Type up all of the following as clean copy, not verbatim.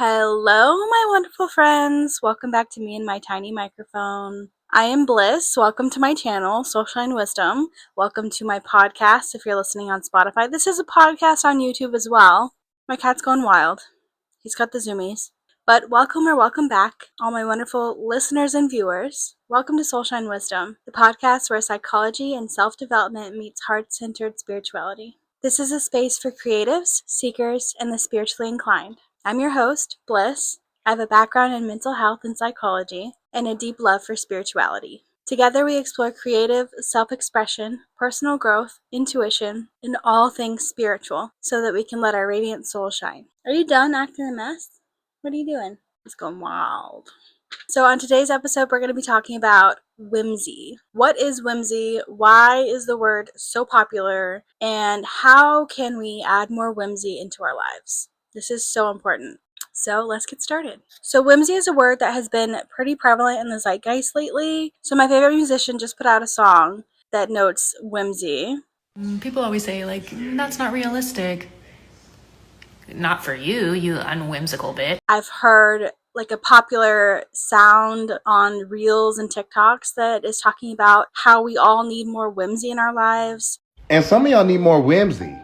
Hello, my wonderful friends. Welcome back to me and my tiny microphone. I am Bliss. Welcome to my channel, Soulshine Wisdom. Welcome to my podcast if you're listening on Spotify. This is a podcast on YouTube as well. My cat's going wild. He's got the zoomies. But welcome or welcome back, all my wonderful listeners and viewers. Welcome to Soulshine Wisdom, the podcast where psychology and self-development meets heart-centered spirituality. This is a space for creatives, seekers, and the spiritually inclined. I'm your host, Bliss. I have a background in mental health and psychology, and a deep love for spirituality. Together we explore creative self-expression, personal growth, intuition, and all things spiritual, so that we can let our radiant soul shine. Are you done acting a mess? What are you doing? It's going wild. So on today's episode, we're going to be talking about whimsy. What is whimsy? Why is the word so popular? And how can we add more whimsy into our lives? This is so important. So let's get started. So whimsy is a word that has been pretty prevalent in the zeitgeist lately. So my favorite musician just put out a song that notes whimsy. People always say, that's not realistic. Not for you, you unwhimsical bitch. I've heard a popular sound on Reels and TikToks that is talking about how we all need more whimsy in our lives. And some of y'all need more whimsy.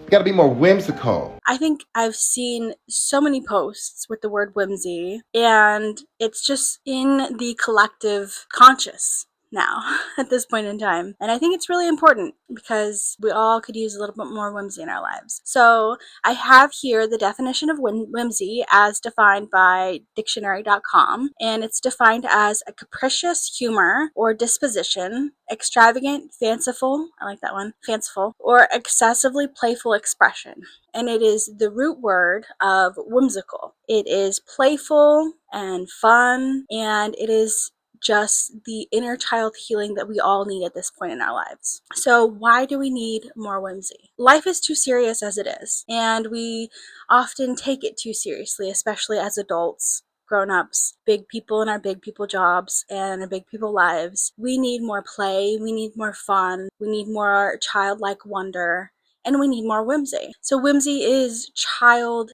You gotta be more whimsical. I think I've seen so many posts with the word whimsy, and it's just in the collective conscious now at this point in time. And I think it's really important because we all could use a little bit more whimsy in our lives. So I have here the definition of whimsy as defined by dictionary.com, and it's defined as a capricious humor or disposition, extravagant, fanciful, I like that one, fanciful, or excessively playful expression. And it is the root word of whimsical. It is playful and fun, and it is just the inner child healing that we all need at this point in our lives. So why do we need more whimsy? Life is too serious as it is, and we often take it too seriously, especially as adults, grown-ups, big people in our big people jobs and our big people lives. We need more play, we need more fun, we need more childlike wonder, and we need more whimsy. So whimsy is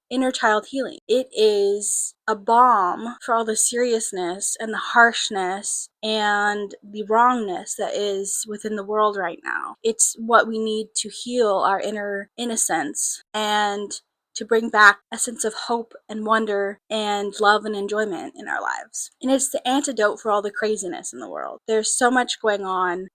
inner child healing. It is a balm for all the seriousness and the harshness and the wrongness that is within the world right now. It's what we need to heal our inner innocence and to bring back a sense of hope and wonder and love and enjoyment in our lives. And it's the antidote for all the craziness in the world. There's so much going on.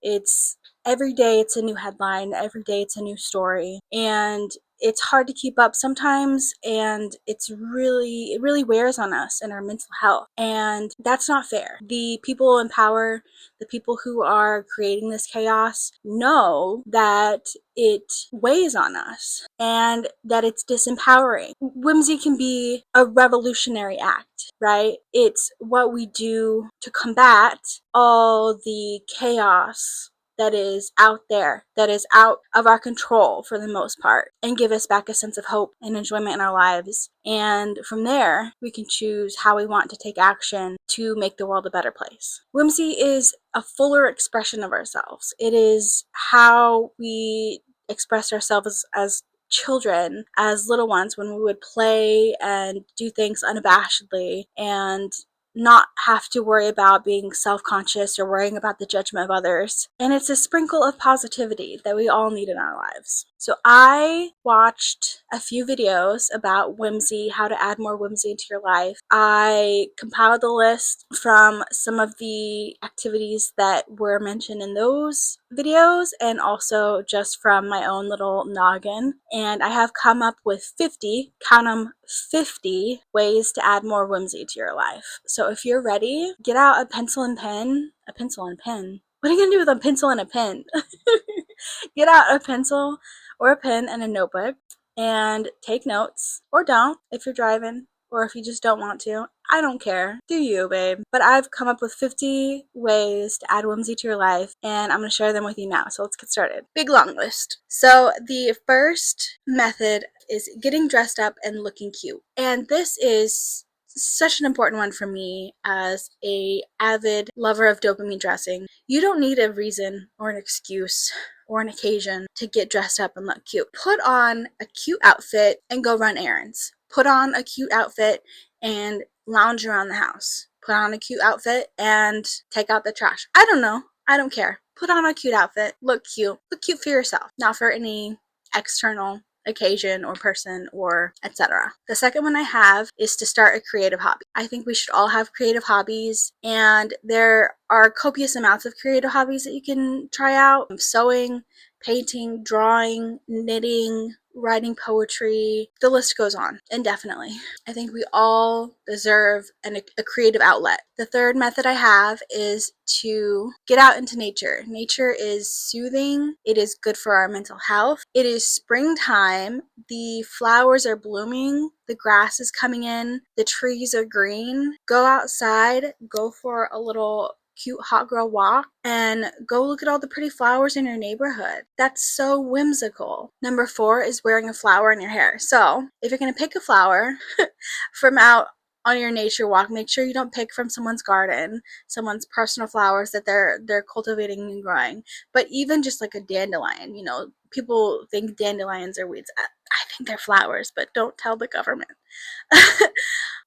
Every day it's a new headline, every day it's a new story, and it's hard to keep up sometimes, and it really wears on us and our mental health, and that's not fair. The people in power, the people who are creating this chaos, know that it weighs on us and that it's disempowering. Whimsy can be a revolutionary act, right? It's what we do to combat all the chaos that is out there, that is out of our control for the most part, and give us back a sense of hope and enjoyment in our lives. And from there, we can choose how we want to take action to make the world a better place. Whimsy is a fuller expression of ourselves. It is how we express ourselves as children, as little ones, when we would play and do things unabashedly and not have to worry about being self-conscious or worrying about the judgment of others. And it's a sprinkle of positivity that we all need in our lives. So I watched a few videos about whimsy, how to add more whimsy into your life. I compiled a list from some of the activities that were mentioned in those videos and also just from my own little noggin. And I have come up with 50, count them, 50 ways to add more whimsy to your life. So if you're ready, get out a pencil and pen. A pencil and pen? What are you going to do with a pencil and a pen? Get out a pencil or a pen and a notebook and take notes, or don't if you're driving, or if you just don't want to. I don't care. Do you, babe? But I've come up with 50 ways to add whimsy to your life, and I'm going to share them with you now. So let's get started. Big long list. So the first method is getting dressed up and looking cute. And this is such an important one for me as a avid lover of dopamine dressing. You don't need a reason or an excuse or an occasion to get dressed up and look cute. Put on a cute outfit and go run errands. Put on a cute outfit and lounge around the house. Put on a cute outfit and take out the trash. I don't know. I don't care. Put on a cute outfit. Look cute. Look cute for yourself, not for any external occasion or person or etc. The second one I have is to start a creative hobby. I think we should all have creative hobbies, and there are copious amounts of creative hobbies that you can try out. Sewing, painting, drawing, knitting, writing poetry, the list goes on indefinitely. I think we all deserve a creative outlet. The third method I have is to get out into nature. Nature is soothing. It is good for our mental health. It is springtime. The flowers are blooming. The grass is coming in. The trees are green. Go outside. Go for a little cute hot girl walk and go look at all the pretty flowers in your neighborhood. That's so whimsical. Number 4 is wearing a flower in your hair. So if you're going to pick a flower from out on your nature walk, make sure you don't pick from someone's garden, someone's personal flowers that they're cultivating and growing. But even just like a dandelion, people think dandelions are weeds. I think they're flowers, but don't tell the government.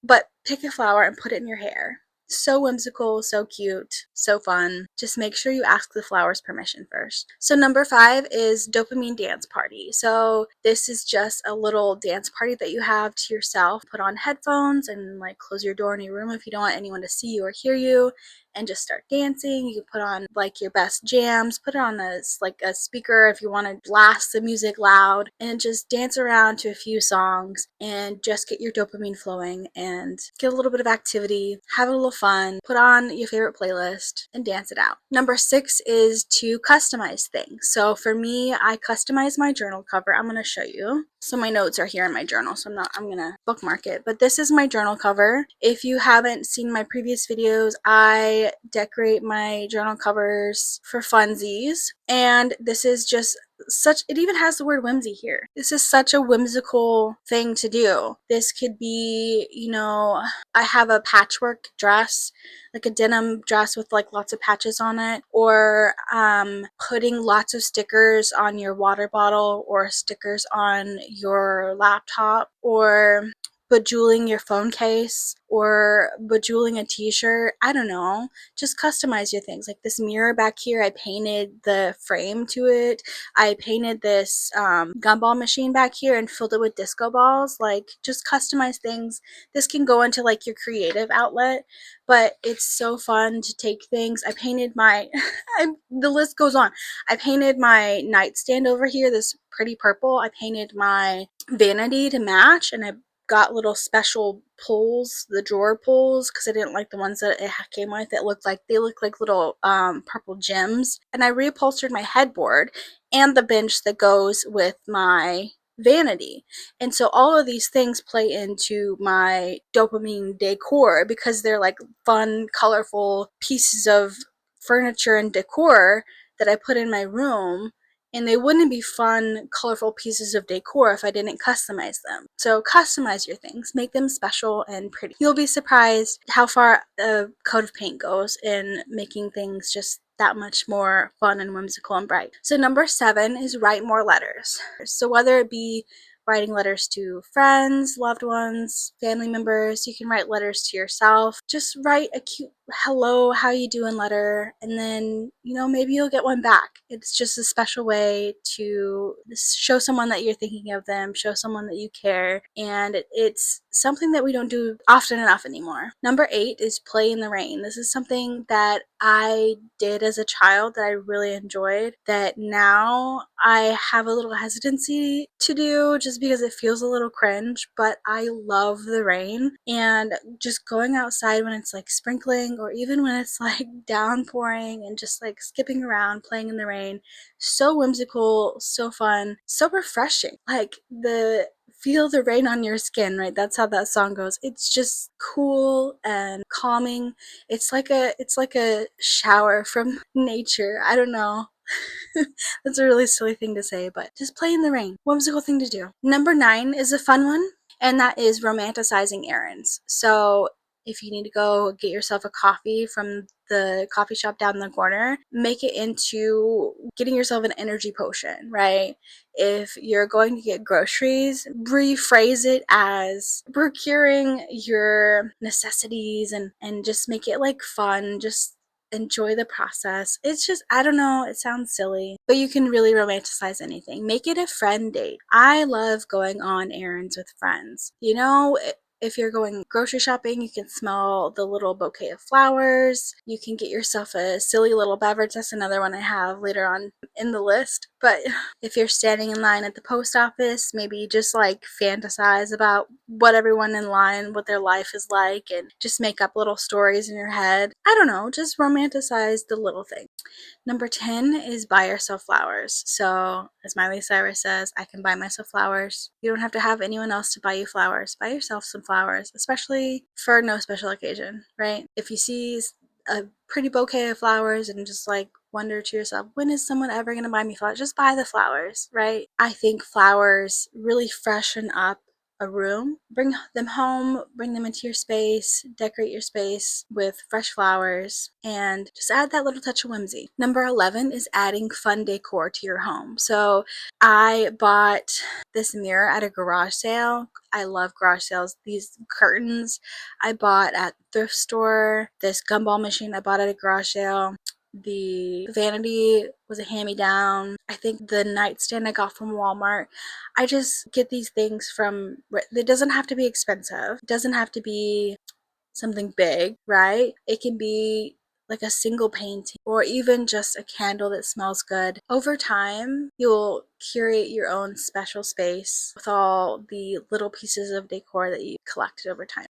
But pick a flower and put it in your hair. So whimsical, so cute, so fun. Just make sure you ask the flowers permission first. So number 5 is dopamine dance party. So this is just a little dance party that you have to yourself. Put on headphones and like close your door in your room if you don't want anyone to see you or hear you, and just start dancing. You can put on like your best jams, put it on a speaker if you want to blast the music loud, and just dance around to a few songs and just get your dopamine flowing and get a little bit of activity, have a little fun, put on your favorite playlist and dance it out. Number 6 is to customize things. So for me, I customize my journal cover. I'm going to show you. So my notes are here in my journal, so I'm going to bookmark it. But this is my journal cover. If you haven't seen my previous videos, I decorate my journal covers for funsies. And this is just it even has the word whimsy here. This is such a whimsical thing to do. This could be, I have a patchwork dress, like a denim dress with like lots of patches on it, or putting lots of stickers on your water bottle or stickers on your laptop, or bejeweling your phone case or bejeweling a t-shirt. I don't know. Just customize your things. Like this mirror back here, I painted the frame to it. I painted this gumball machine back here and filled it with disco balls. Like, just customize things. This can go into like your creative outlet, but it's so fun to take things. I painted my the list goes on. I painted my nightstand over here this pretty purple. I painted my vanity to match, and I got little special pulls, the drawer pulls, because I didn't like the ones that it came with. They looked like little purple gems. And I reupholstered my headboard and the bench that goes with my vanity. And so all of these things play into my dopamine decor because they're like fun, colorful pieces of furniture and decor that I put in my room, and they wouldn't be fun, colorful pieces of decor if I didn't customize them. So customize your things, make them special and pretty. You'll be surprised how far a coat of paint goes in making things just that much more fun and whimsical and bright. So number 7 is write more letters. So whether it be writing letters to friends, loved ones, family members, you can write letters to yourself. Just write a cute hello, how you doing letter, and then maybe you'll get one back. It's just a special way to show someone that you're thinking of them, show someone that you care, and it's something that we don't do often enough anymore. Number 8 is play in the rain. This is something that I did as a child that I really enjoyed, that now I have a little hesitancy to do just because it feels a little cringe, but I love the rain. And just going outside when it's like sprinkling, or even when it's like downpouring, and just like skipping around playing in the rain, so whimsical, so fun, so refreshing. Like feel the rain on your skin, right? That's how that song goes. It's just cool and calming. It's like a shower from nature. I don't know. That's a really silly thing to say, but just play in the rain. Whimsical thing to do. Number 9 is a fun one, and that is romanticizing errands. So If you need to go get yourself a coffee from the coffee shop down the corner, make it into getting yourself an energy potion, right? If you're going to get groceries, rephrase it as procuring your necessities, and just make it like fun. Just enjoy the process. It's just, I don't know, it sounds silly, but you can really romanticize anything. Make it a friend date. I love going on errands with friends. You know, if you're going grocery shopping, you can smell the little bouquet of flowers. You can get yourself a silly little beverage. That's another one I have later on in the list. But if you're standing in line at the post office, maybe just like fantasize about what everyone in line, what their life is like, and just make up little stories in your head. I don't know, just romanticize the little things. Number 10 is buy yourself flowers. So, as Miley Cyrus says, I can buy myself flowers. You don't have to have anyone else to buy you flowers. Buy yourself some flowers, especially for no special occasion, right? If you see a pretty bouquet of flowers and just like wonder to yourself, when is someone ever going to buy me flowers? Just buy the flowers, right? I think flowers really freshen up a room. Bring them home, bring them into your space, decorate your space with fresh flowers, and just add that little touch of whimsy. Number 11 is adding fun decor to your home. So I bought this mirror at a garage sale. I love garage sales. These curtains I bought at the thrift store. This gumball machine I bought at a garage sale. The vanity was a hand-me-down. I think the nightstand I got from Walmart. I just get these things from, it doesn't have to be expensive. It doesn't have to be something big, right? It can be like a single painting or even just a candle that smells good. Over time, you'll curate your own special space with all the little pieces of decor that you collected over time.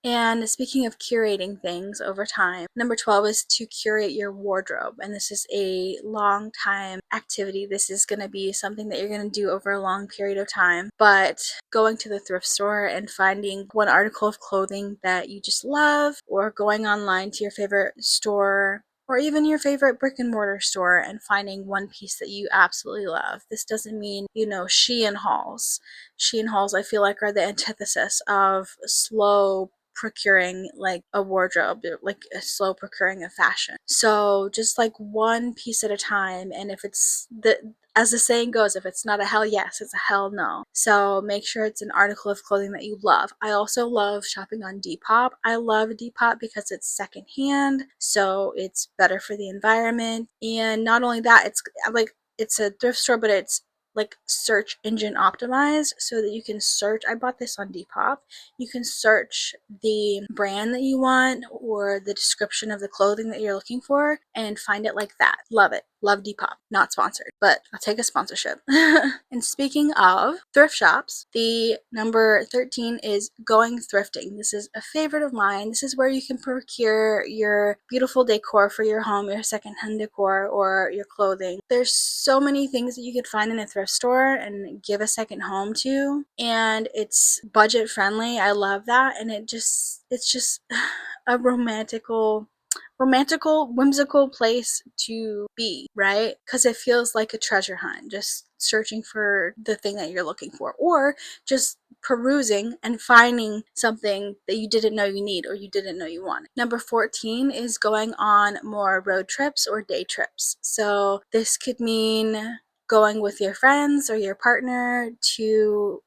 And speaking of curating things over time, number 12 is to curate your wardrobe. And this is a long time activity. This is going to be something that you're going to do over a long period of time. But going to the thrift store and finding one article of clothing that you just love, or going online to your favorite store, or even your favorite brick and mortar store and finding one piece that you absolutely love. This doesn't mean, Shein hauls. Shein hauls, I feel like, are the antithesis of slow procuring like a wardrobe, like a slow procuring of fashion. So just like one piece at a time, and if it's as the saying goes, if it's not a hell yes, it's a hell no. So make sure it's an article of clothing that you love. I also love shopping on Depop. I love Depop because it's secondhand, so it's better for the environment. And not only that, it's a thrift store, but it's like search engine optimized so that you can search. I bought this on Depop. You can search the brand that you want or the description of the clothing that you're looking for and find it like that. Love it. Love Depop. Not sponsored, but I'll take a sponsorship. And speaking of thrift shops, the number 13 is going thrifting. This is a favorite of mine. This is where you can procure your beautiful decor for your home, your secondhand decor, or your clothing. There's so many things that you could find in a thrift store and give a second home to, and it's budget friendly. I love that, and it's just a romantical, whimsical place to be, right? Because it feels like a treasure hunt, just searching for the thing that you're looking for, or just perusing and finding something that you didn't know you need or you didn't know you wanted. Number 14 is going on more road trips or day trips. So this could mean going with your friends or your partner to,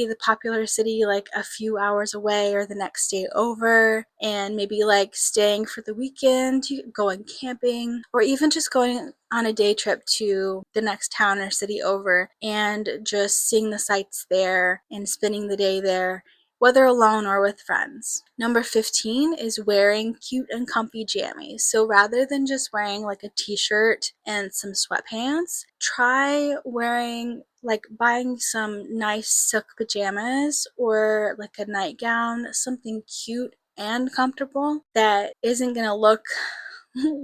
the popular city, like a few hours away or the next day over, and maybe like staying for the weekend, going camping, or even just going on a day trip to the next town or city over and just seeing the sights there and spending the day there, whether alone or with friends. Number 15 is wearing cute and comfy jammies. So rather than just wearing like a t-shirt and some sweatpants, try buying some nice silk pajamas or like a nightgown, something cute and comfortable that isn't gonna look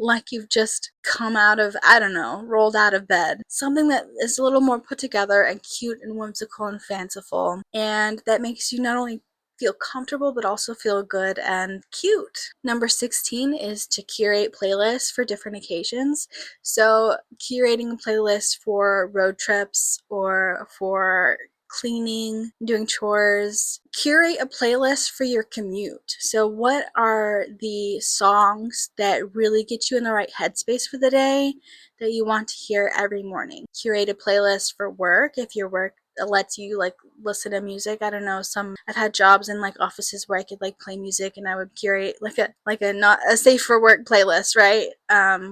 like you've just come out of, I don't know, rolled out of bed. Something that is a little more put together and cute and whimsical and fanciful, and that makes you not only feel comfortable but also feel good and cute. Number 16 is to curate playlists for different occasions. So curating a playlist for road trips or for cleaning, doing chores. Curate a playlist for your commute. So what are the songs that really get you in the right headspace for the day that you want to hear every morning? Curate a playlist for work if your work lets you like listen to music. I don't know, I've had jobs in like offices where I could like play music, and I would curate like a not a safe for work playlist, right?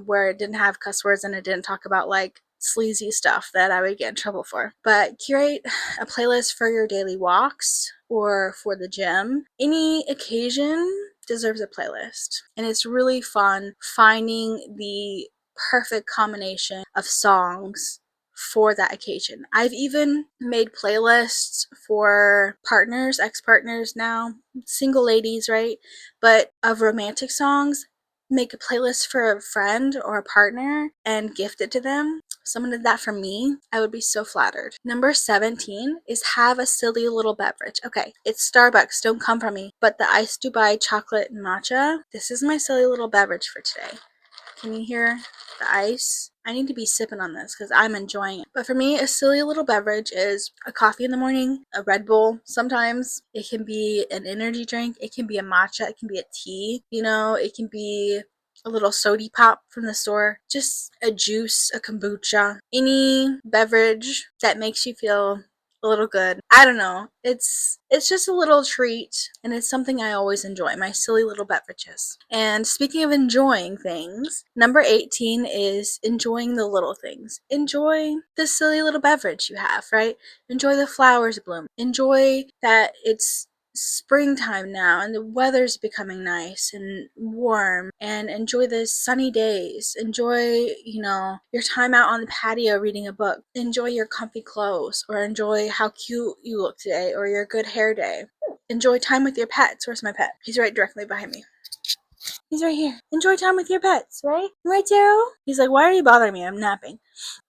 Where it didn't have cuss words and it didn't talk about like sleazy stuff that I would get in trouble for. But curate a playlist for your daily walks or for the gym. Any occasion deserves a playlist. And it's really fun finding the perfect combination of songs for that occasion. I've even made playlists for partners, ex-partners now, single ladies, right? But of romantic songs, make a playlist for a friend or a partner and gift it to them. Someone did that for me, I would be so flattered. Number 17 is have a silly little beverage. Okay, it's Starbucks, don't come for me, but the iced Dubai chocolate matcha, this is my silly little beverage for today. Can you hear the ice? I need to be sipping on this because I'm enjoying it. But for me, a silly little beverage is a coffee in the morning, a Red Bull sometimes. It can be an energy drink. It can be a matcha. It can be a tea. It can be a little sody pop from the store. Just a juice, a kombucha. Any beverage that makes you feel a little good. I don't know. It's just a little treat, and it's something I always enjoy, my silly little beverages. And speaking of enjoying things, number 18 is enjoying the little things. Enjoy the silly little beverage you have, right? Enjoy the flowers bloom. Enjoy that it's springtime now and the weather's becoming nice and warm, and enjoy the sunny days. Enjoy, your time out on the patio reading a book. Enjoy your comfy clothes, or enjoy how cute you look today, or your good hair day. Enjoy time with your pets. Where's my pet? He's right directly behind me. He's right here. Enjoy time with your pets, right? Right, Daryl? He's like, why are you bothering me? I'm napping.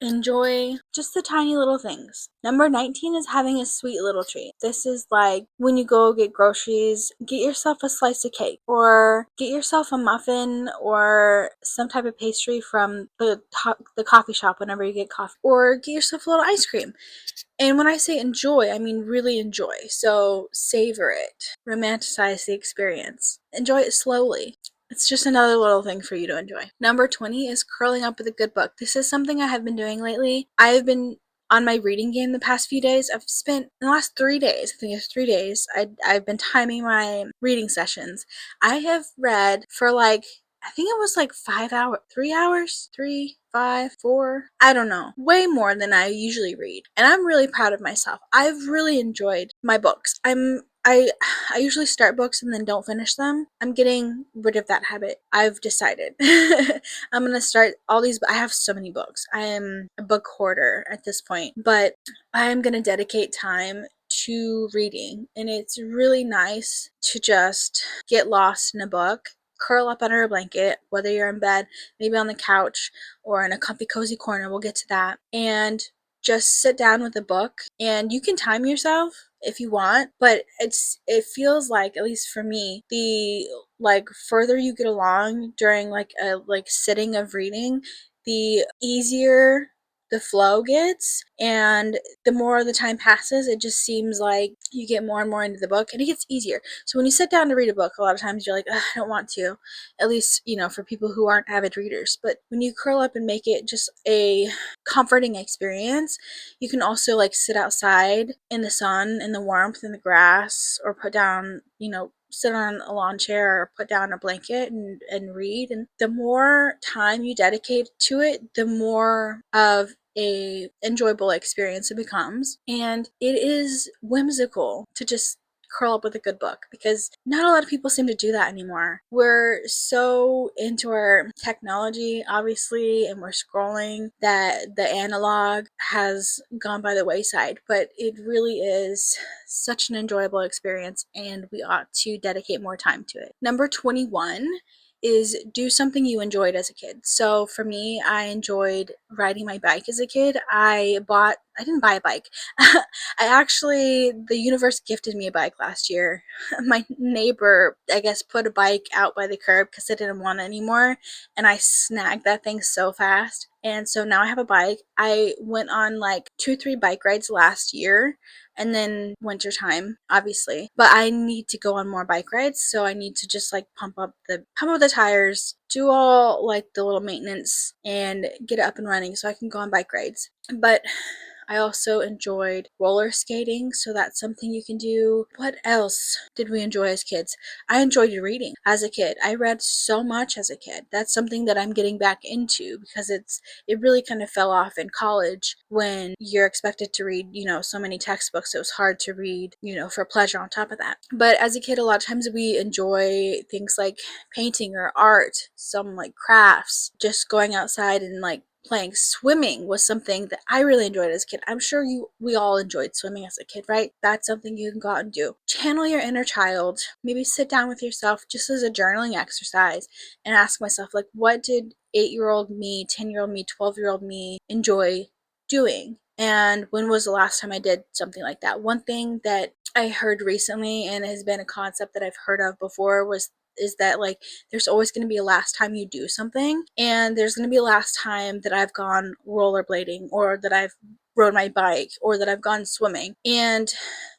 Enjoy just the tiny little things. Number 19 is having a sweet little treat. This is like when you go get groceries, get yourself a slice of cake, or get yourself a muffin or some type of pastry from the coffee shop whenever you get coffee, or get yourself a little ice cream. And when I say enjoy, I mean really enjoy. So savor it, romanticize the experience, enjoy it slowly. It's just another little thing for you to enjoy. Number 20 is curling up with a good book. This is something I have been doing lately. I've been on my reading game the past few days. I've spent the last 3 days, I think it's 3 days, I've been timing my reading sessions. I have read for like, I think it was like 5 hours, 3 hours, 3, 5, 4, I don't know, way more than I usually read. And I'm really proud of myself. I've really enjoyed my books. I usually start books and then don't finish them. I'm getting rid of that habit. I've decided. I'm gonna start all these. I have so many books. I am a book hoarder at this point, but I'm gonna dedicate time to reading, and it's really nice to just get lost in a book, curl up under a blanket, whether you're in bed, maybe on the couch, or in a comfy cozy corner. We'll get to that. And just sit down with a book, and you can time yourself if you want, but it feels like, at least for me, the like further you get along during like a sitting of reading, the easier the flow gets, and the more the time passes, it just seems like you get more and more into the book, and it gets easier. So when you sit down to read a book, a lot of times you're like, I don't want to, at least for people who aren't avid readers. But when you curl up and make it just a comforting experience, you can also like sit outside in the sun, in the warmth, in the grass, or put down, sit on a lawn chair or put down a blanket and read. And the more time you dedicate to it, the more of a enjoyable experience it becomes. And it is whimsical to just curl up with a good book, because not a lot of people seem to do that anymore. We're so into our technology, obviously, and we're scrolling that the analog has gone by the wayside, but it really is such an enjoyable experience, and we ought to dedicate more time to it. Number 21 is do something you enjoyed as a kid. So for me, I enjoyed riding my bike as a kid. I bought I didn't buy a bike. The universe gifted me a bike last year. My neighbor, I guess, put a bike out by the curb because I didn't want it anymore, and I snagged that thing so fast. And so now I have a bike. I went on like 2, 3 bike rides last year, and then wintertime, obviously. But I need to go on more bike rides, so I need to just like pump up the tires, do all like the little maintenance, and get it up and running so I can go on bike rides. But I also enjoyed roller skating, so that's something you can do. What else did we enjoy as kids? I enjoyed reading as a kid. I read so much as a kid. That's something that I'm getting back into because it really kind of fell off in college when you're expected to read, so many textbooks. It was hard to read, for pleasure on top of that. But as a kid, a lot of times we enjoy things like painting or art, some like crafts, just going outside and like playing. Swimming was something that I really enjoyed as a kid. I'm sure we all enjoyed swimming as a kid, right? That's something you can go out and do. Channel your inner child. Maybe sit down with yourself just as a journaling exercise and ask myself, like, what did 8-year-old me, 10-year-old me, 12-year-old me enjoy doing? And when was the last time I did something like that? One thing that I heard recently, and has been a concept that I've heard of before, is that like there's always going to be a last time you do something, and there's going to be a last time that I've gone rollerblading, or that I've rode my bike, or that I've gone swimming, and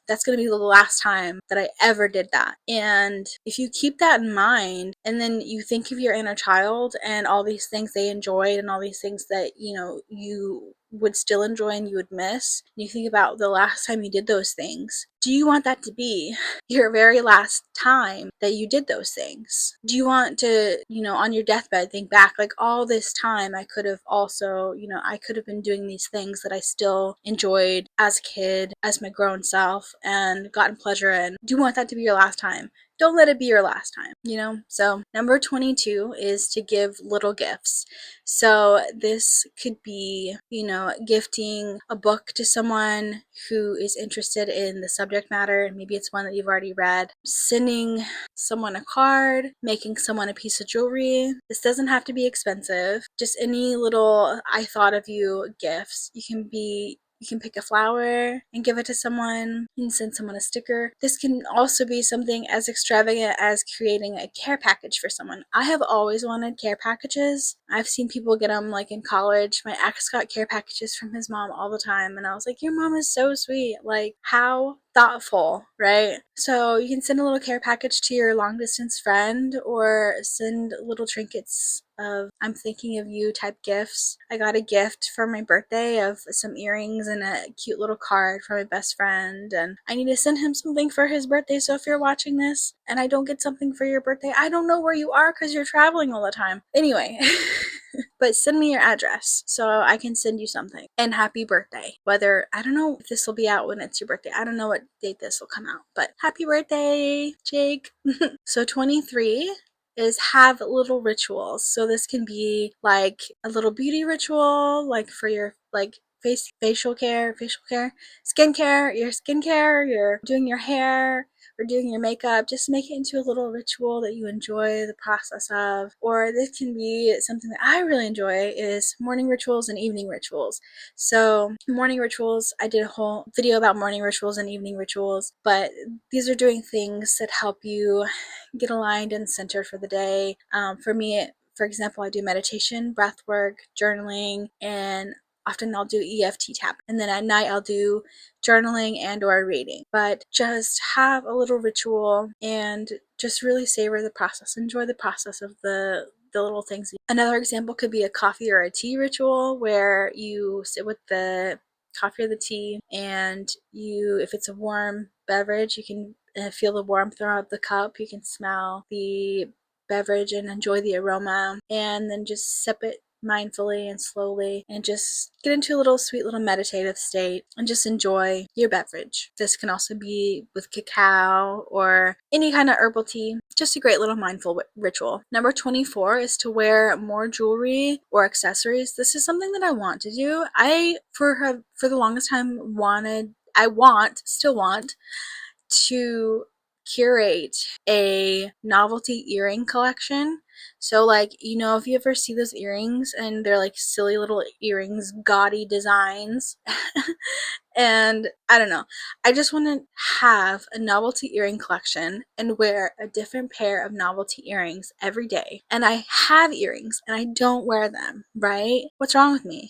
that's going to be the last time that I ever did that. And if you keep that in mind, and then you think of your inner child and all these things they enjoyed and all these things that you would still enjoy and you would miss, and you think about the last time you did those things, do you want that to be your very last time that you did those things? Do you want to, on your deathbed, think back, like, all this time I could have also, I could have been doing these things that I still enjoyed as a kid, as my grown self, and gotten pleasure in? Do you want that to be your last time? Don't let it be your last time. So number 22 is to give little gifts. So this could be, gifting a book to someone who is interested in the subject matter. Maybe it's one that you've already read. Sending someone a card, making someone a piece of jewelry. This doesn't have to be expensive. Just any little I thought of you gifts. You can pick a flower and give it to someone. You can send someone a sticker. This can also be something as extravagant as creating a care package for someone. I have always wanted care packages. I've seen people get them like in college. My ex got care packages from his mom all the time, and I was like, your mom is so sweet. Like, how thoughtful, right? So you can send a little care package to your long distance friend, or send little trinkets of I'm thinking of you type gifts. I got a gift for my birthday of some earrings and a cute little card from my best friend, and I need to send him something for his birthday. So if you're watching this and I don't get something for your birthday, I don't know where you are because you're traveling all the time. Anyway. But send me your address so I can send you something. And happy birthday. I don't know if this will be out when it's your birthday. I don't know what date this will come out. But happy birthday, Jake. So 23 is have little rituals. So this can be like a little beauty ritual, like for your like facial care, skincare, you're doing your hair, or doing your makeup. Just make it into a little ritual that you enjoy the process of. Or this can be something that I really enjoy, is morning rituals and evening rituals. So morning rituals, I did a whole video about morning rituals and evening rituals, but these are doing things that help you get aligned and centered for the day. For me, for example, I do meditation, breath work, journaling, and often I'll do EFT tap. And then at night I'll do journaling and or reading. But just have a little ritual and just really savor the process. Enjoy the process of the little things. Another example could be a coffee or a tea ritual, where you sit with the coffee or the tea, and if it's a warm beverage, you can feel the warmth throughout the cup. You can smell the beverage and enjoy the aroma, and then just sip it mindfully and slowly, and just get into a little sweet little meditative state and just enjoy your beverage. This can also be with cacao or any kind of herbal tea. Just a great little mindful ritual. Number 24 is to wear more jewelry or accessories. This is something that I want to do. For the longest time still want to curate a novelty earring collection. So like, if you ever see those earrings and they're like silly little earrings, gaudy designs, and I don't know, I just want to have a novelty earring collection and wear a different pair of novelty earrings every day. And I have earrings and I don't wear them, right? What's wrong with me?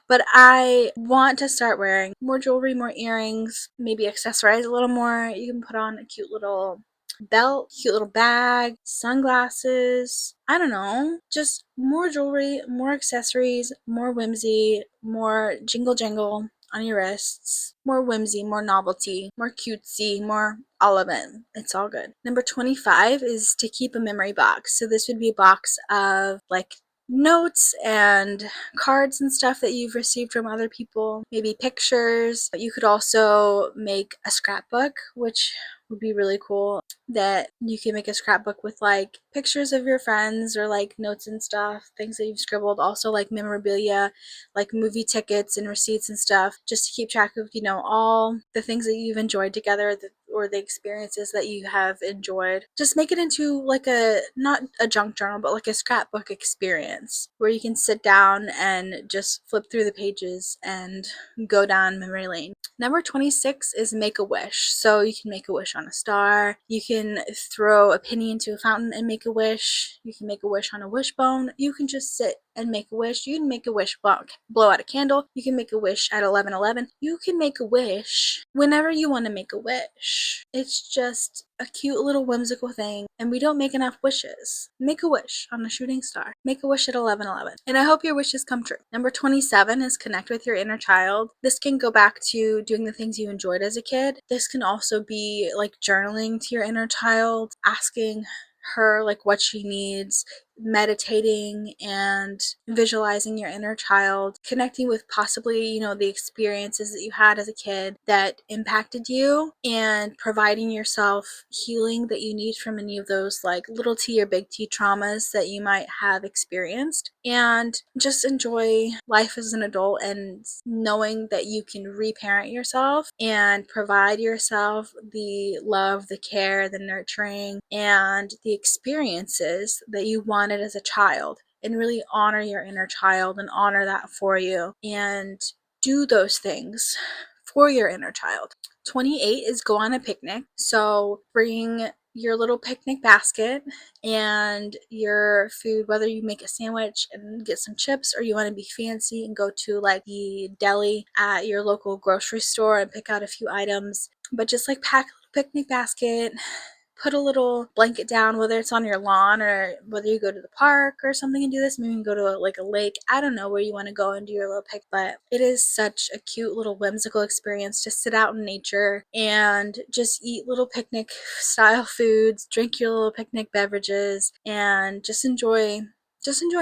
But I want to start wearing more jewelry, more earrings, maybe accessorize a little more. You can put on a cute little belt, cute little bag, sunglasses. I don't know, just more jewelry, more accessories, more whimsy, more jingle jangle on your wrists, more whimsy, more novelty, more cutesy, more all of it. It's all good. Number 25 is to keep a memory box. So this would be a box of like notes and cards and stuff that you've received from other people, maybe pictures. You could also make a scrapbook, which would be really cool, that you can make a scrapbook with like pictures of your friends or like notes and stuff, things that you've scribbled, also like memorabilia, like movie tickets and receipts and stuff, just to keep track of, all the things that you've enjoyed together, or the experiences that you have enjoyed. Just make it into like not a junk journal, but like a scrapbook experience where you can sit down and just flip through the pages and go down memory lane. Number 26 is make a wish. So you can make a wish on a star. You can throw a penny into a fountain and make a wish. You can make a wish on a wishbone. You can just sit and make a wish. You can make a wish, blow out a candle. You can make a wish at 11:11. You can make a wish whenever you want to make a wish. It's just a cute little whimsical thing, and we don't make enough wishes. Make a wish on a shooting star. Make a wish at 11:11. And I hope your wishes come true. Number 27 is connect with your inner child. This can go back to doing the things you enjoyed as a kid. This can also be like journaling to your inner child, asking her like what she needs, meditating and visualizing your inner child, connecting with possibly, the experiences that you had as a kid that impacted you, and providing yourself healing that you need from any of those like little t or big T traumas that you might have experienced. And just enjoy life as an adult and knowing that you can reparent yourself and provide yourself the love, the care, the nurturing, and the experiences that you wanted as a child, and really honor your inner child and honor that for you and do those things for your inner child. 28 is go on a picnic. So bring your little picnic basket and your food, whether you make a sandwich and get some chips, or you want to be fancy and go to like the deli at your local grocery store and pick out a few items. But just like pack a little picnic basket, put a little blanket down, whether it's on your lawn or whether you go to the park or something and do this. Maybe you can go to like a lake. I don't know where you want to go and do your little pic, but it is such a cute little whimsical experience to sit out in nature and just eat little picnic style foods, drink your little picnic beverages, and just enjoy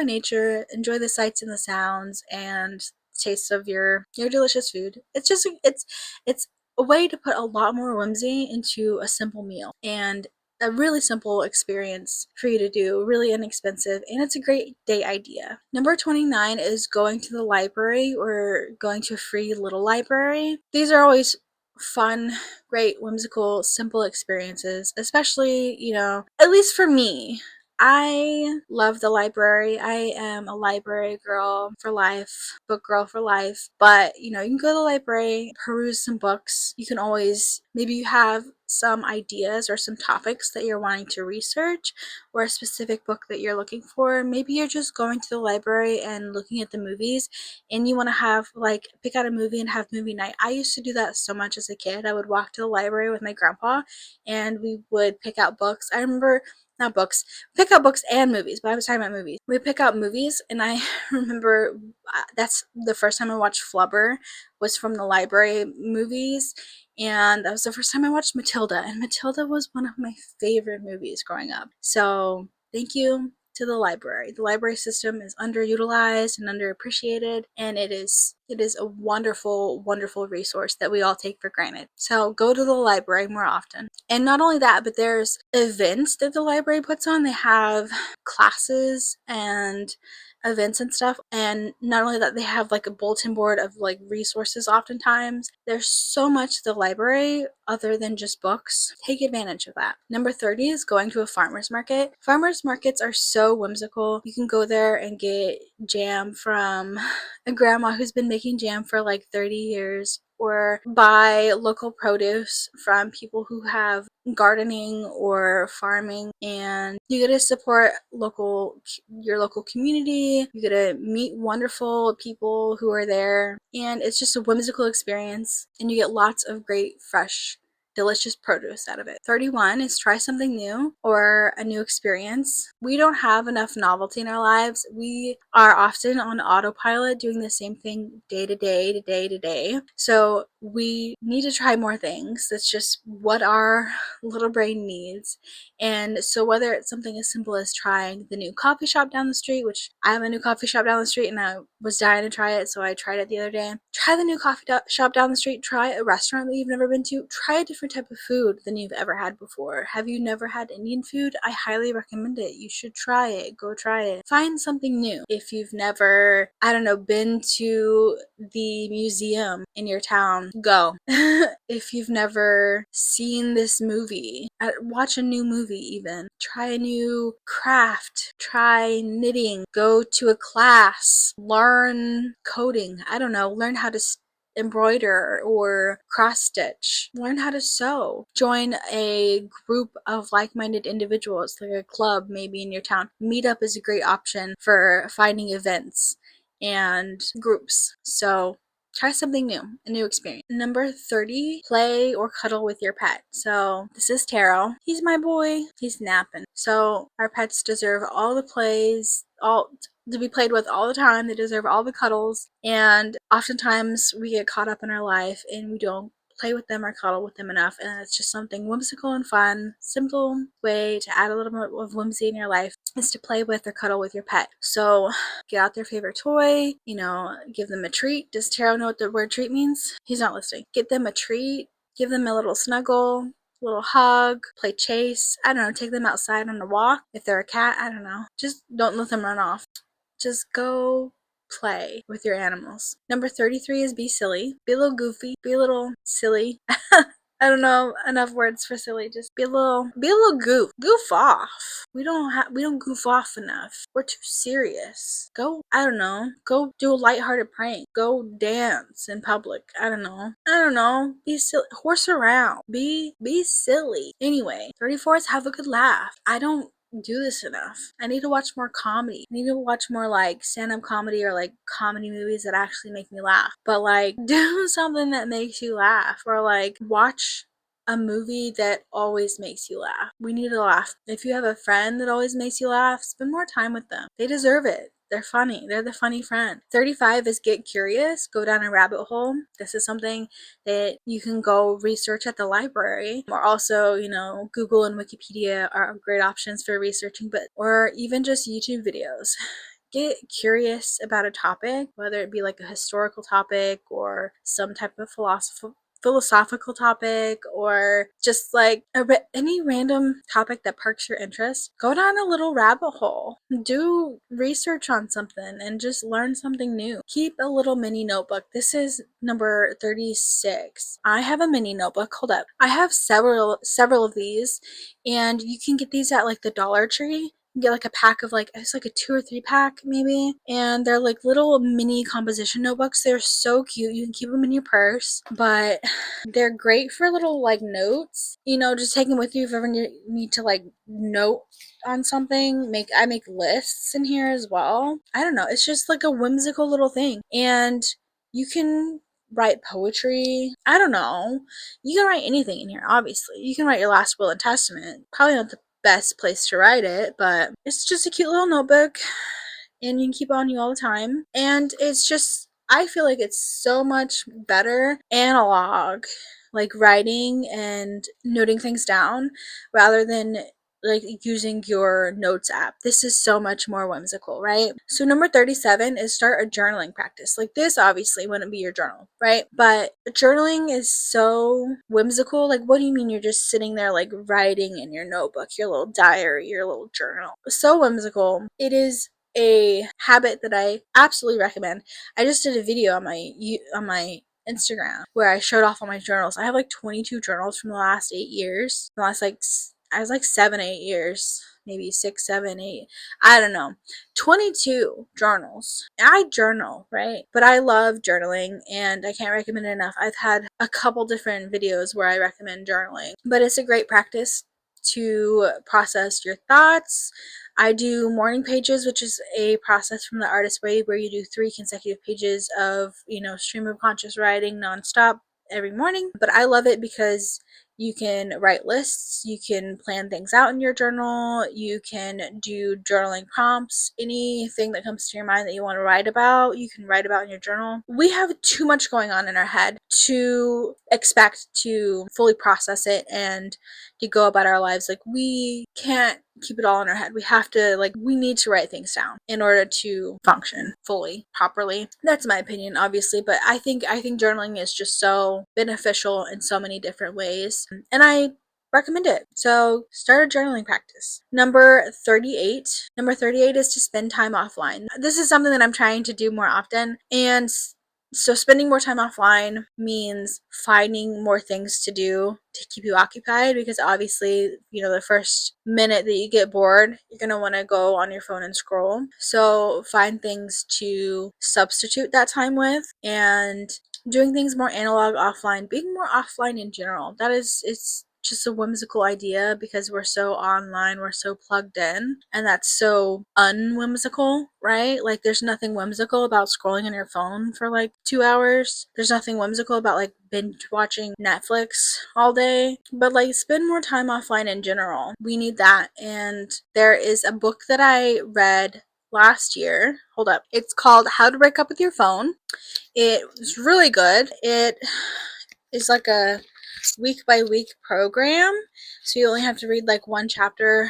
nature, enjoy the sights and the sounds and taste of your delicious food. It's a way to put a lot more whimsy into a simple meal, and a really simple experience for you to do, really inexpensive, and it's a great day idea. Number 29 is going to the library or going to a free little library. These are always fun, great, whimsical, simple experiences, especially, at least for me. I love the library. I am a library girl for life, book girl for life. But, you can go to the library, peruse some books. You can always, maybe you have some ideas or some topics that you're wanting to research, or a specific book that you're looking for. Maybe you're just going to the library and looking at the movies, and you want to have like pick out a movie and have movie night. I used to do that so much as a kid. I would walk to the library with my grandpa and we would pick out books. I remember, not books, pick out books and movies, but I was talking about movies. We pick out movies, and I remember that's the first time I watched Flubber was from the library movies, and that was the first time I watched Matilda, and Matilda was one of my favorite movies growing up. So thank you to the library. The library system is underutilized and underappreciated, and it is It is a wonderful, wonderful resource that we all take for granted. So go to the library more often. And not only that, but there's events that the library puts on. They have classes and events and stuff. And not only that, they have like a bulletin board of like resources oftentimes. There's so much the library other than just books. Take advantage of that. Number 30 is going to a farmer's market. Farmer's markets are so whimsical. You can go there and get jam from a grandma who's been making jam for like 30 years, or buy local produce from people who have gardening or farming, and you get to support your local community. You get to meet wonderful people who are there, and it's just a whimsical experience, and you get lots of great fresh delicious produce out of it. 31 is try something new or a new experience. We don't have enough novelty in our lives. We are often on autopilot doing the same thing day to day to day to day. So we need to try more things. That's just what our little brain needs. And so whether it's something as simple as trying the new coffee shop down the street, which I have a new coffee shop down the street and I was dying to try it, so I tried it the other day. Try the new coffee shop down the street. Try a restaurant that you've never been to. Try a different type of food than you've ever had before. Have you never had Indian food? I highly recommend it. You should try it. Go try it. Find something new. If you've never, I don't know, been to the museum in your town, go. If you've never seen this movie, watch a new movie even. Try a new craft. Try knitting. Go to a class. Learn coding. I don't know. Learn how to embroider or cross stitch. Learn how to sew. Join a group of like-minded individuals, like a club maybe in your town. Meetup is a great option for finding events and groups. So try something new, a new experience. Number 30, play or cuddle with your pet. So this is Taro. He's my boy. He's napping. So our pets deserve all the plays, all to be played with all the time. They deserve all the cuddles. And oftentimes we get caught up in our life and we don't play with them or cuddle with them enough, and it's just something whimsical and fun. Simple way to add a little bit of whimsy in your life is to play with or cuddle with your pet. So get out their favorite toy, give them a treat. Does Taro know what the word treat means? He's not listening. Get them a treat, give them a little snuggle, little hug, play chase. I don't know, take them outside on a walk. If they're a cat, I don't know. Just don't let them run off. Just go play with your animals. Number 33 is be silly. Be a little goofy. Be a little silly. I don't know enough words for silly. Just be a little goof off. We don't goof off enough. We're too serious. Go, I don't know, go do a lighthearted prank. Go dance in public. I don't know. Be silly. Horse around. Be silly. Anyway, 34 is have a good laugh. I don't do this enough. I need to watch more comedy. I need to watch more like stand-up comedy or like comedy movies that actually make me laugh. But like do something that makes you laugh, or like watch a movie that always makes you laugh. We need to laugh. If you have a friend that always makes you laugh, spend more time with them. They deserve it. They're funny. They're the funny friend. 35 is get curious. Go down a rabbit hole. This is something that you can go research at the library, or also, Google and Wikipedia are great options for researching, or even just YouTube videos. Get curious about a topic, whether it be like a historical topic or some type of philosophical topic, or just like any random topic that perks your interest. Go down a little rabbit hole. Do research on something and just learn something new. Keep a little mini notebook. This is number 36. I have a mini notebook. Hold up. I have several of these, and you can get these at like the Dollar Tree. Get like a pack of it's like a 2 or 3 pack maybe, and they're like little mini composition notebooks. They're so cute. You can keep them in your purse, but they're great for little like notes, just take them with you if ever need to like note on something. I make lists in here as well. I don't know, it's just like a whimsical little thing, and you can write poetry. I don't know, you can write anything in here. Obviously you can write your last will and testament. Probably not the best place to write it, but it's just a cute little notebook, and you can keep it on you all the time. And it's just, I feel like it's so much better analog, like writing and noting things down, rather than like using your notes app. This is so much more whimsical, right? So number 37 is start a journaling practice. Like this obviously wouldn't be your journal, right? But journaling is so whimsical. Like what do you mean you're just sitting there like writing in your notebook, your little diary, your little journal? So whimsical. It is a habit that I absolutely recommend. I just did a video on my Instagram where I showed off all my journals. I have like 22 journals from the last 8 years. The last like I was like 7, 8 years, maybe 6, 7, 8. I don't know. 22 journals. I journal, right? But I love journaling and I can't recommend it enough. I've had a couple different videos where I recommend journaling, but it's a great practice to process your thoughts. I do morning pages, which is a process from the Artist Way where you do 3 consecutive pages of, stream of conscious writing nonstop every morning. But I love it because you can write lists, you can plan things out in your journal, you can do journaling prompts, anything that comes to your mind that you want to write about, you can write about in your journal. We have too much going on in our head to expect to fully process it and to go about our lives. Like we can't keep it all in our head. We have to we need to write things down in order to function fully, properly. That's my opinion, obviously, but I think journaling is just so beneficial in so many different ways. And I recommend it. So start a journaling practice. Number 38. Number 38 is to spend time offline. This is something that I'm trying to do more often. And so spending more time offline means finding more things to do to keep you occupied, because obviously, the first minute that you get bored, you're going to want to go on your phone and scroll. So find things to substitute that time with, and doing things more analog offline, being more offline in general. It's just a whimsical idea because we're so online, we're so plugged in, and that's so unwhimsical, right? Like there's nothing whimsical about scrolling on your phone for like 2 hours. There's nothing whimsical about like binge watching Netflix all day, but like spend more time offline in general. We need that. And there is a book that I read last year. Hold up. It's called How to Break Up with Your Phone. It was really good. It is like a week by week program. So you only have to read like one chapter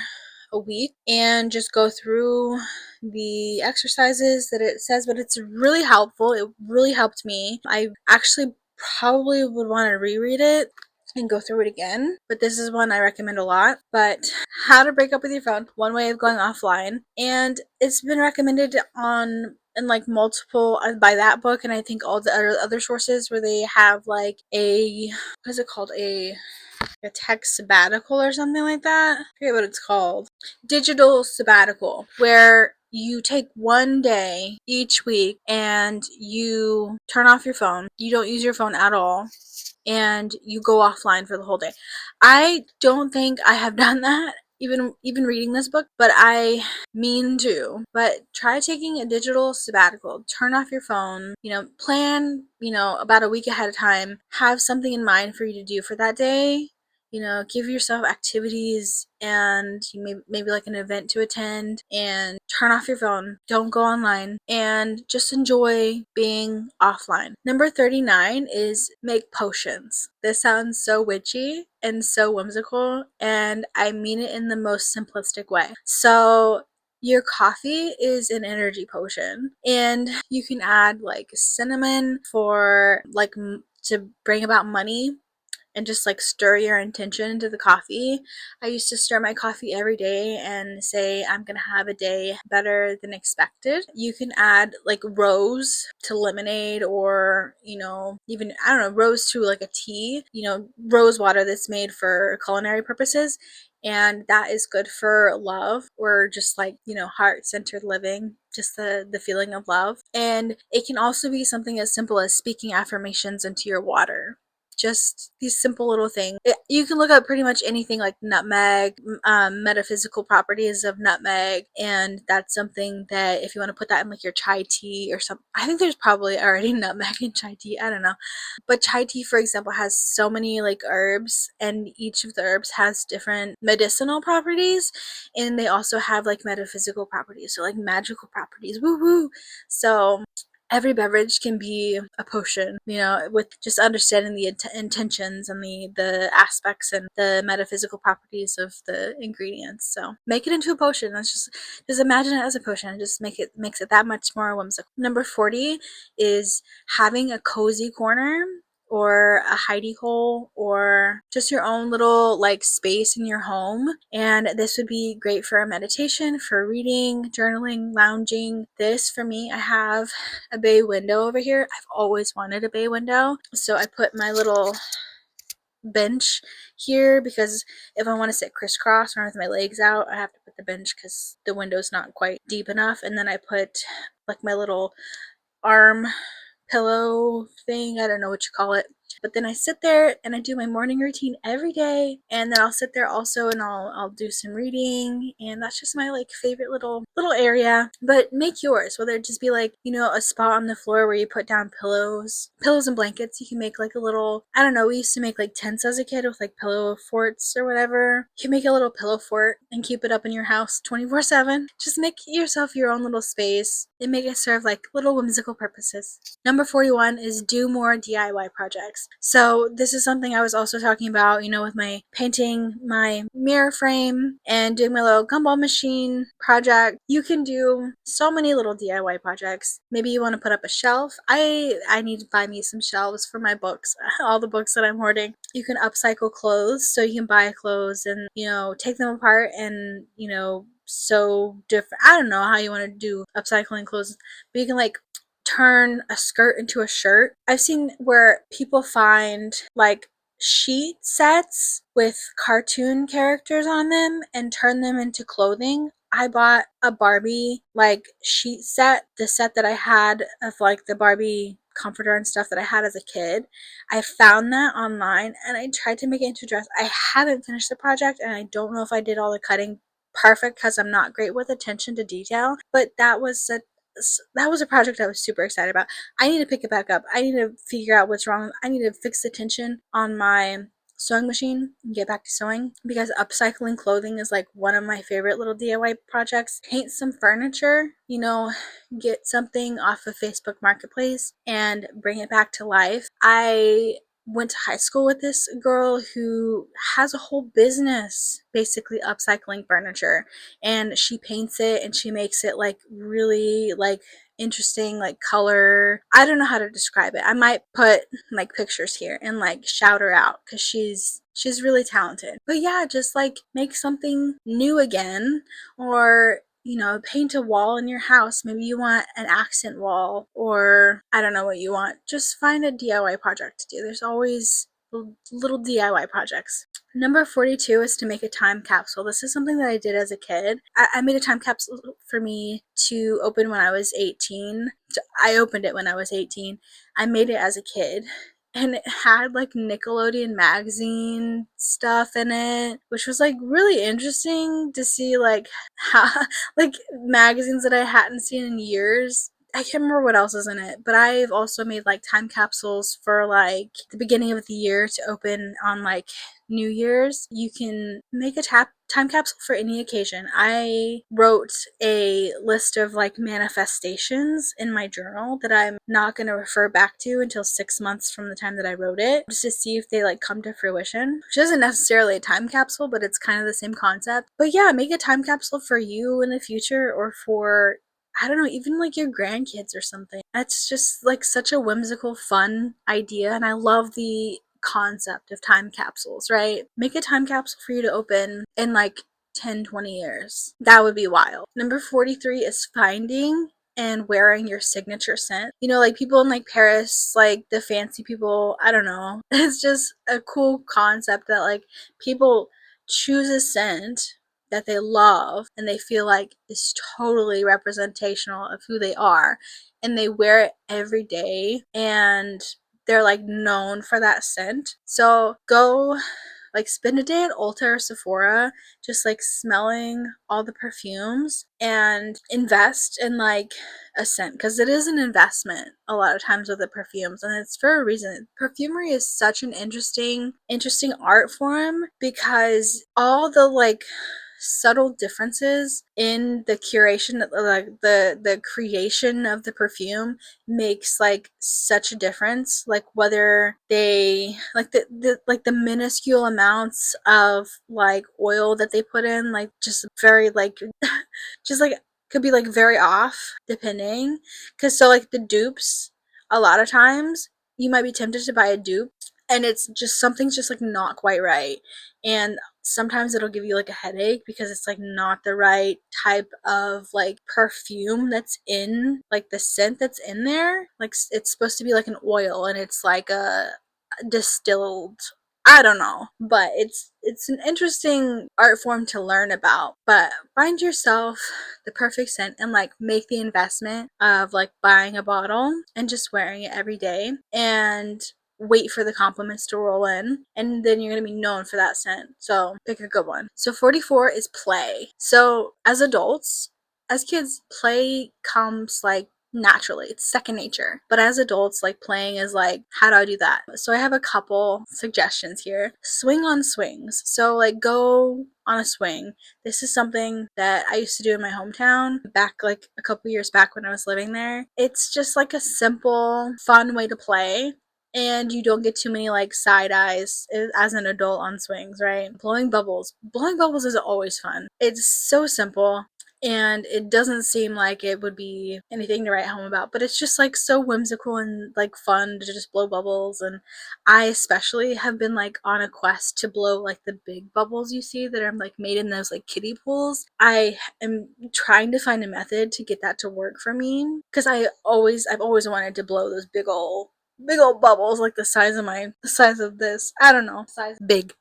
a week and just go through the exercises that it says, but it's really helpful. It really helped me. I actually probably would want to reread it and go through it again, but this is one I recommend a lot. But How to Break Up with Your Phone, one way of going offline, and it's been recommended on in like multiple by that book, and I think all the other sources where they have like what is it called, a tech sabbatical or something like that. I forget what it's called. Digital sabbatical, where you take one day each week and you turn off your phone. You don't use your phone at all, and you go offline for the whole day. I don't think I have done that, even reading this book, but I mean to. But try taking a digital sabbatical. Turn off your phone, plan, about a week ahead of time. Have something in mind for you to do for that day. Give yourself activities and maybe like an event to attend, and turn off your phone. Don't go online and just enjoy being offline. Number 39 is make potions. This sounds so witchy and so whimsical, and I mean it in the most simplistic way. So your coffee is an energy potion, and you can add like cinnamon for like to bring about money, and just like stir your intention into the coffee. I used to stir my coffee every day and say, I'm gonna have a day better than expected. You can add like rose to lemonade, or, even, I don't know, rose to like a tea, rose water that's made for culinary purposes. And that is good for love, or just like, heart-centered living, just the feeling of love. And it can also be something as simple as speaking affirmations into your water. Just these simple little things. You can look up pretty much anything like nutmeg, metaphysical properties of nutmeg, and that's something that if you want to put that in like your chai tea or something, I think there's probably already nutmeg in chai tea, I don't know. But chai tea, for example, has so many like herbs, and each of the herbs has different medicinal properties, and they also have like metaphysical properties, so like magical properties. Woo woo. So every beverage can be a potion, with just understanding the intentions and the aspects and the metaphysical properties of the ingredients. So make it into a potion. Let's just imagine it as a potion and just makes it that much more whimsical. Number 40 is having a cozy corner or a hidey hole or just your own little like space in your home. And this would be great for a meditation, for reading, journaling, lounging. This for me, I have a bay window over here. I've always wanted a bay window. So I put my little bench here because if I want to sit crisscross or with my legs out, I have to put the bench because the window's not quite deep enough. And then I put like my little arm pillow thing. I don't know what you call it. But then I sit there and I do my morning routine every day, and then I'll sit there also and I'll do some reading, and that's just my like favorite little area. But make yours, whether it just be like, a spot on the floor where you put down pillows and blankets. You can make like a little, I don't know, we used to make like tents as a kid with like pillow forts or whatever. You can make a little pillow fort and keep it up in your house 24/7. Just make yourself your own little space and make it serve like little whimsical purposes. Number 41 is do more DIY projects. So this is something I was also talking about, with my painting my mirror frame and doing my little gumball machine project. You can do so many little DIY projects. Maybe you want to put up a shelf. I need to buy me some shelves for my books, all the books that I'm hoarding. You can upcycle clothes, so you can buy clothes and, take them apart and, sew different. I don't know how you want to do upcycling clothes, but you can like turn a skirt into a shirt. I've seen where people find like sheet sets with cartoon characters on them and turn them into clothing. I bought a Barbie like sheet set, the set that I had of like the Barbie comforter and stuff that I had as a kid. I found that online and I tried to make it into a dress. I haven't finished the project and I don't know if I did all the cutting perfect because I'm not great with attention to detail, but that was a project I was super excited about. I need to pick it back up. I need to figure out what's wrong. I need to fix the tension on my sewing machine and get back to sewing, because upcycling clothing is like one of my favorite little DIY projects. Paint some furniture, get something off of Facebook Marketplace and bring it back to life. I went to high school with this girl who has a whole business basically upcycling furniture, and she paints it and she makes it like really like interesting like color. I don't know how to describe it. I might put like pictures here and like shout her out because she's really talented. But yeah, just like make something new again, or paint a wall in your house. Maybe you want an accent wall, or I don't know what you want. Just find a DIY project to do. There's always little DIY projects. Number 42 is to make a time capsule. This is something that I did as a kid. I made a time capsule for me to open when I was 18. So I opened it when I was 18. I made it as a kid, and it had like Nickelodeon magazine stuff in it, which was like really interesting to see like how like magazines that I hadn't seen in years. I can't remember what else is in it, but I've also made like time capsules for like the beginning of the year to open on like New Year's. You can make a time capsule for any occasion. I wrote a list of like manifestations in my journal that I'm not going to refer back to until 6 months from the time that I wrote it, just to see if they like come to fruition, which isn't necessarily a time capsule, but it's kind of the same concept. But yeah, make a time capsule for you in the future, or for, I don't know, even like your grandkids or something. That's just like such a whimsical, fun idea. And I love the concept of time capsules, right? Make a time capsule for you to open in like 10, 20 years. That would be wild. Number 43 is finding and wearing your signature scent. Like people in like Paris, like the fancy people, I don't know. It's just a cool concept that like people choose a scent that they love and they feel like is totally representational of who they are, and they wear it every day and they're like known for that scent. So go like spend a day at Ulta or Sephora just like smelling all the perfumes and invest in like a scent, because it is an investment a lot of times with the perfumes, and it's for a reason. Perfumery is such an interesting art form, because all the like subtle differences in the curation, like the creation of the perfume makes like such a difference. Like whether they like the minuscule amounts of like oil that they put in, like just very like just like could be like very off depending. Because so like the dupes, a lot of times you might be tempted to buy a dupe and it's just something's just like not quite right. And sometimes it'll give you like a headache because it's like not the right type of like perfume that's in like the scent that's in there. Like it's supposed to be like an oil and it's like a distilled, I don't know, but it's an interesting art form to learn about. But find yourself the perfect scent and like make the investment of like buying a bottle and just wearing it every day and wait for the compliments to roll in, and then you're going to be known for that scent. So pick a good one. So 44 is play. So as adults, as kids, play comes like naturally, it's second nature. But as adults, like playing is like, how do I do that? So I have a couple suggestions here. Swing on swings. So like go on a swing. This is something that I used to do in my hometown back like a couple years back when I was living there. It's just like a simple fun way to play, and you don't get too many like side eyes as an adult on swings, right? Blowing bubbles is always fun. It's so simple and it doesn't seem like it would be anything to write home about, but it's just like so whimsical and like fun to just blow bubbles. And I especially have been like on a quest to blow like the big bubbles you see that are like made in those like kiddie pools. I am trying to find a method to get that to work for me because I've always wanted to blow those big old bubbles like the size of this, I don't know, size big.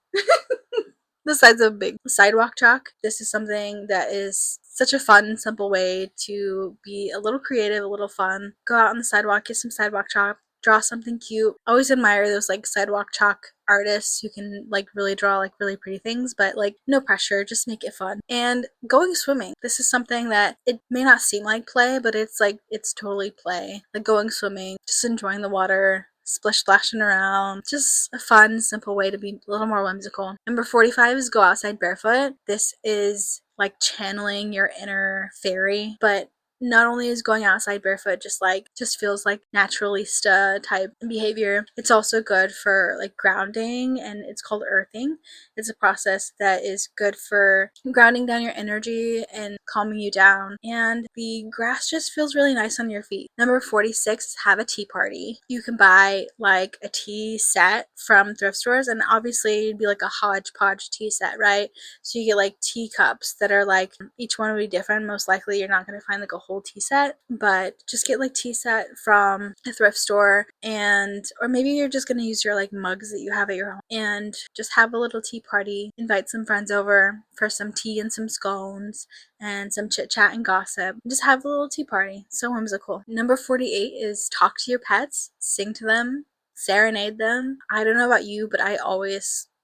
The size of big. Sidewalk chalk. This is something that is such a fun, simple way to be a little creative, a little fun. Go out on the sidewalk, get some sidewalk chalk, draw something cute. I always admire those like sidewalk chalk artists who can like really draw like really pretty things, but like no pressure, just make it fun. And going swimming. This is something that it may not seem like play, but it's like it's totally play. Like going swimming, just enjoying the water, splish splashing around. Just a fun, simple way to be a little more whimsical. Number 45 is go outside barefoot. This is like channeling your inner fairy, but not only is going outside barefoot just feels like naturalista type behavior, it's also good for like grounding, and it's called earthing. It's a process that is good for grounding down your energy and calming you down, and the grass just feels really nice on your feet. Number 46 is have a tea party. You can buy like a tea set from thrift stores, and obviously it'd be like a hodgepodge tea set, right? So you get like teacups that are like, each one will be different. Most likely you're not going to find like a whole tea set, but just get like tea set from a thrift store, and or maybe you're just going to use your like mugs that you have at your home and just have a little tea party. Invite some friends over for some tea and some scones and some chit chat and gossip. Just have a little tea party. So whimsical. Number 48 is talk to your pets, sing to them, serenade them. I don't know about you, but I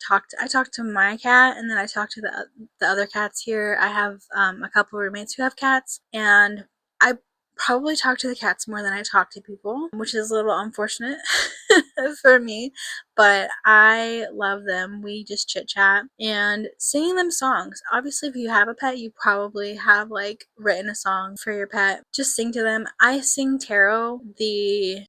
talk to my cat, and then I talk to the other cats here. I have a couple of roommates who have cats, and I probably talk to the cats more than I talk to people, which is a little unfortunate for me, but I love them. We just chit chat and singing them songs. Obviously, if you have a pet, you probably have like written a song for your pet. Just sing to them. I sing Taro,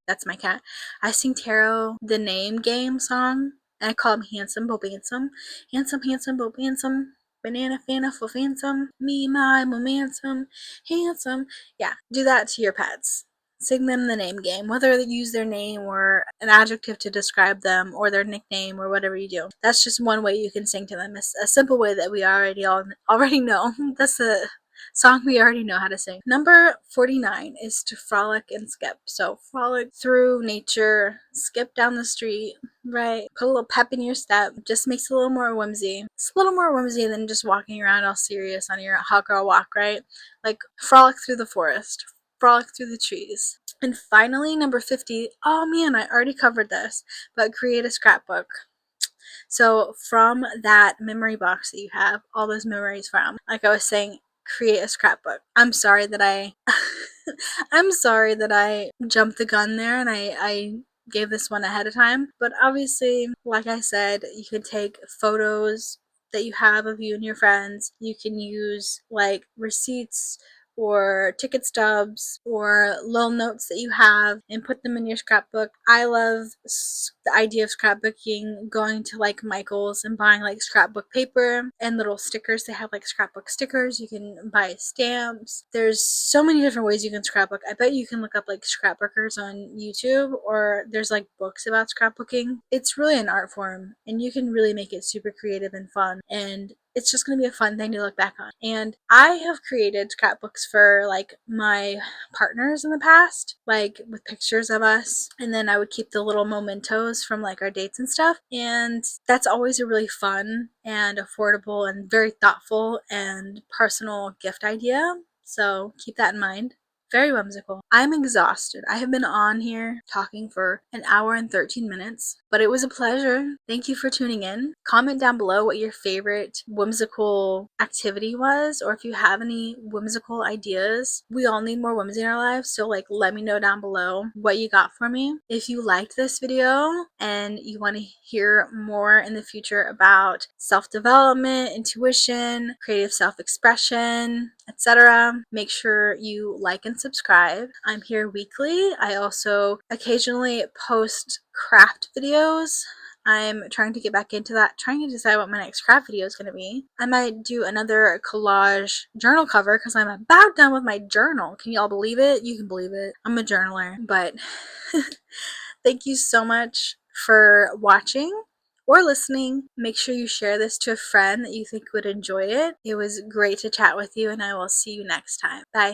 that's my cat. I sing Taro the name game song, and I call him Handsome Bo Handsome. Handsome, handsome, Bo handsome. Banana fana for handsome. Me, my, mom, handsome. Handsome. Yeah, do that to your pets. Sing them the name game, whether they use their name or an adjective to describe them or their nickname or whatever you do. That's just one way you can sing to them. It's a simple way that we already know. That's a song we already know how to sing. Number 49 is to frolic and skip. So frolic through nature, skip down the street, right? Put a little pep in your step. Just makes it a little more whimsy. It's a little more whimsy than just walking around all serious on your hot girl walk, right? Like frolic through the forest, frolic through the trees. And finally, number 50, oh man, I already covered this, but create a scrapbook. So from that memory box that you have all those memories from, like I was saying, create a scrapbook. I'm sorry that I I'm sorry that I jumped the gun there and I gave this one ahead of time, but obviously, like I said, you can take photos that you have of you and your friends. You can use like receipts or ticket stubs or little notes that you have and put them in your scrapbook. I love the idea of scrapbooking, going to like Michael's and buying like scrapbook paper and little stickers. They have like scrapbook stickers. You can buy stamps. There's so many different ways you can scrapbook. I bet you can look up like scrapbookers on YouTube, or there's like books about scrapbooking. It's really an art form and you can really make it super creative and fun, and it's just going to be a fun thing to look back on. And I have created scrapbooks for like my partners in the past, like with pictures of us. And then I would keep the little mementos from like our dates and stuff. And that's always a really fun and affordable and very thoughtful and personal gift idea. So keep that in mind. Very whimsical. I'm exhausted. I have been on here talking for an hour and 13 minutes, but it was a pleasure. Thank you for tuning in. Comment down below what your favorite whimsical activity was, or if you have any whimsical ideas. We all need more whimsy in our lives, so like let me know down below what you got for me. If you liked this video and you want to hear more in the future about self-development, intuition, creative self-expression, etc., make sure you like and subscribe. I'm here weekly. I also occasionally post craft videos. I'm trying to get back into that, trying to decide what my next craft video is going to be. I might do another collage journal cover because I'm about done with my journal. Can y'all believe it? You can believe it. I'm a journaler. But thank you so much for watching or listening. Make sure you share this to a friend that you think would enjoy it. It was great to chat with you, and I will see you next time. Bye.